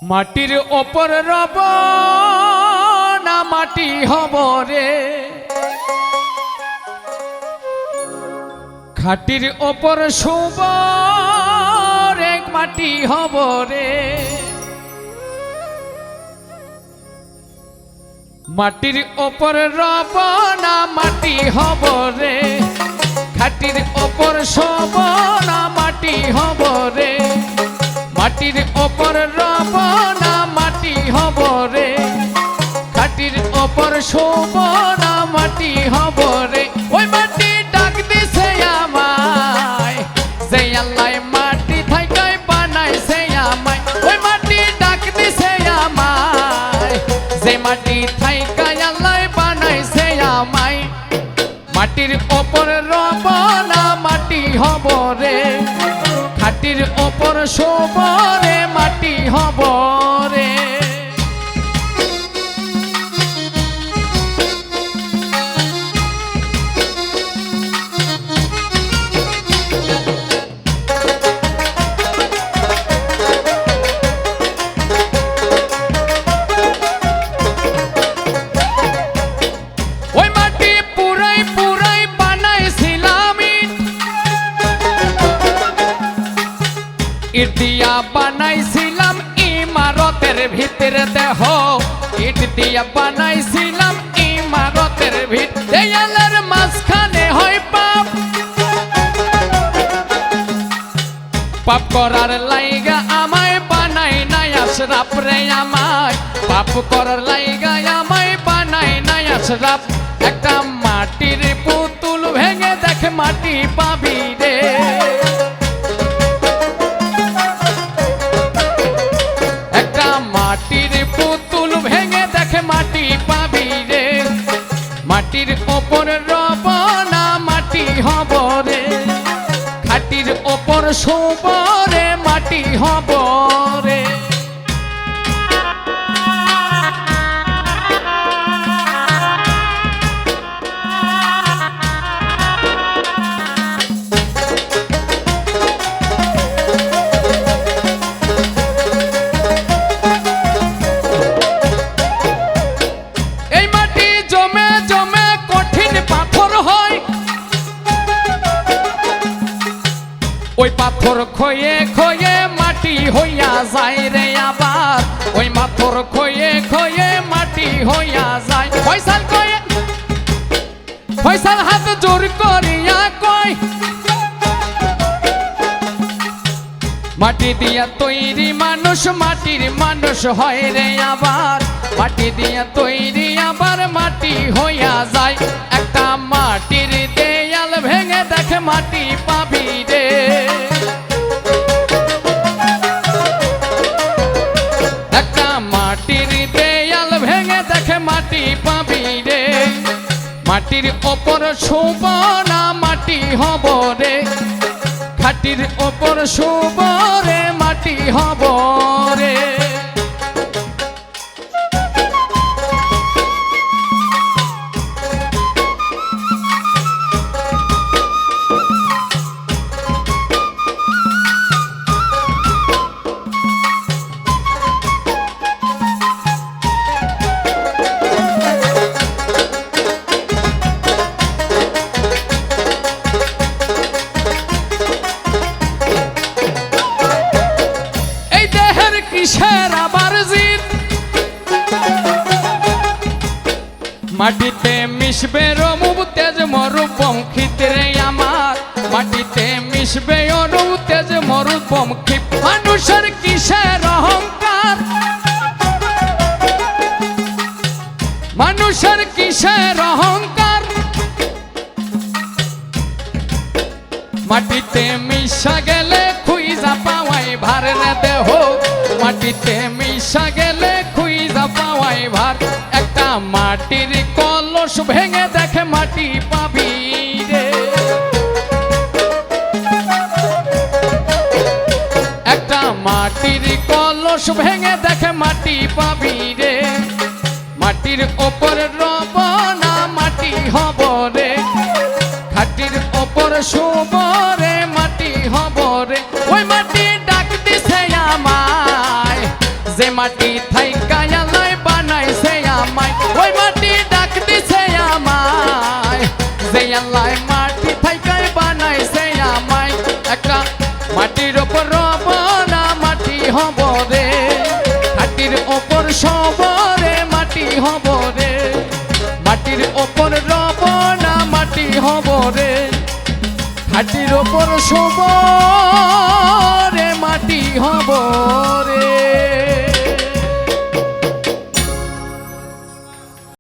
মাটির ওপর রব না মাটি হব রে, খাটির ওপর শুব রে মাটি হব রে। মাটির ওপর রব না মাটি হব রে, খাটির ওপর শুব না মাটি হব রে। মাটির ওপর রব না মাটি হব রে, খাটির ওপর শুব না মাটি হব রে। ওই মাটি ডাক দিছে আমায়, যে আল্লাহ মাটি থাইকাই বানাইছে আমায়। ওই মাটি ডাক দিছে আমায়, যে মাটি থাইকাই আল্লাহ বানাইছে আমায়। মাটির ওপর রব না মাটি হব রে, খাটির ওপর শুব রে মাটি হব রে। ওই মাটি পুরাই পুরাই বানাইছিলাম ইট দিয়া, বানাইছিলাম ইমারতের ভিতরে দেহ। ইট দিয়া বানাইছিলাম ইমারতের ভিতরে, দেয়ালের মাঝখানে হয় পাপ। পাপ করার লাইগা আমায় বানাই নাই আশরাফ রে আমায়। পাপ করার লাইগা আমায় বানাই নাই আশরাফ। একটা মাটির পুতুল ভেঙে দেখে মাটি পাবি রে। একটা মাটির পুতুল ভেঙে দেখে মাটি পাবি রে। মাটির ওপর রব না মাটি হব রে, খাটির ওপর শুব রে মাটি হব রে। এই মাটি জমে জমে কঠিন পাথর হয়, ওই পাথর খয়ে খয়ে মাটি হইয়া যায় রে আবার। ওই পাথর খয়ে খয়ে মাটি হইয়া যায়। ফয়সাল কয়ে, ফয়সাল হাত জোর করিয়া কয়, মাটি দিয়া তৈরি মানুষ মাটির মানুষ হয় রে আবার। মাটি দিয়া তৈরি আবার মাটি হইয়া যায়। একটা মাটির দেয়াল ভেঙে দেখে মাটি পাবি রে। একটা মাটির দেয়াল ভেঙে দেখে মাটি পাবি রে। মাটির ওপর শুব না মাটি হব রে, খাটির ওপর শুব রে মাটি হব রে। কিসের আবার জিত, মাটিতে মিশবে রমুব তেজ মরুপঙ্খিত রে আমার। মাটিতে মিশবে অরুব তেজ মরুপঙ্খি। মানুষের কিসের অহংকার, মানুষের কিসের অহংকার। মাটিতে মিশা গেলে খুইজা পাওয়াই ভার রে দেহ। মাটিতে মিশা গেলে খুইজা পাওয়াই ভার। একটা মাটির কলস ভেঙে দেখে মাটি পাবি রে। একটা মাটির কলস ভেঙে দেখে মাটি পাবি রে। মাটির ওপর রব না মাটি হব রে, খাটির ওপর শুব রে মাটি হব রে। ওই মাটি ডাক দিছে আমায়, যে মাটি থাইকা আল্লাহ বানাইছে আমায় ওই মাটি ডাক দিছে আমায় যে আল্লাহ মাটি থাইকা বানাইছে আমায় একটা মাটির ওপর রব না মাটি হব রে মাটির ওপর সবরে মাটি হব রে মাটির ওপর রব না মাটি হব রে মাটির ওপর সবরে মাটি হব রে